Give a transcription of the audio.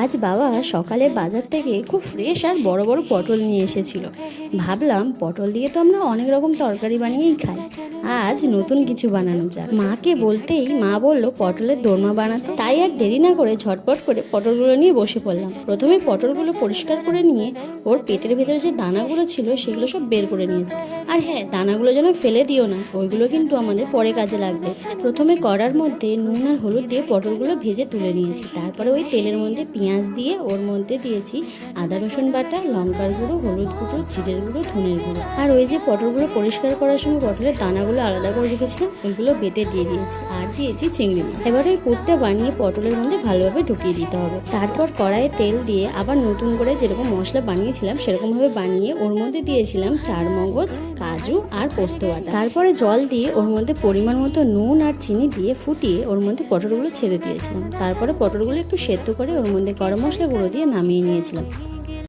আজ বাবা সকালে বাজার থেকে খুব ফ্রেশ আর বড় বড় পটল নিয়ে এসেছিল। ভাবলাম পটল দিয়ে তো আমরা অনেক রকম তরকারি বানিয়েই খাই, আজ নতুন কিছু বানানো যাক। মাকে বলতেই মা বলল পটলের দোরমা বানাতে। তাই আর দেরি না করে ঝটপট করে পটলগুলো নিয়ে বসে পড়লাম। প্রথমে পটলগুলো পরিষ্কার করে নিয়ে ওর পেটের ভেতরে যে দানাগুলো ছিল সেগুলো সব বের করে নিয়েছি। আর হ্যাঁ, দানাগুলো যেন ফেলে দিও না, ওইগুলো কিন্তু আমাদের পরে কাজে লাগবে। প্রথমে কড়ার মধ্যে নুন আর হলুদ দিয়ে পটলগুলো ভেজে তুলে নিয়েছি। তারপরে ওই তেলের মধ্যে পেঁয়াজ দিয়ে ওর মধ্যে দিয়েছি আদা রসুন বাটা, লঙ্কার গুঁড়ো, হলুদ গুঁড়ো, জিরের গুঁড়ো, ধনের গুঁড়ো। আর ওই যে পটলগুলো পরিষ্কার করার সময় পটলের দানাগুলো আলাদা করে রেখেছিলাম, ওইগুলো বেটে দিয়ে দিয়েছি। আর দিয়েছি চিংড়ি মাছ। এবার ওই পুরটা বানিয়ে পটলের মধ্যে ভালোভাবে ঢুকিয়ে দিতে হবে। তারপর কড়াইয়ে তেল দিয়ে আবার নতুন করে যেরকম মশলা বানিয়েছিলাম সেরকমভাবে বানিয়ে ওর মধ্যে দিয়েছিলাম চারমগজ, কাজু আর পোস্ত বাটা। তারপরে জল দিয়ে ওর মধ্যে পরিমাণ মতো নুন আর চিনি দিয়ে ফুটিয়ে ওর মধ্যে পটলগুলো ছেড়ে দিয়েছিলাম। তারপরে পটলগুলো একটু সেদ্ধ করে ওর মধ্যে গরম মশলা গুঁড়ো দিয়ে নামিয়ে নিয়েছিলাম।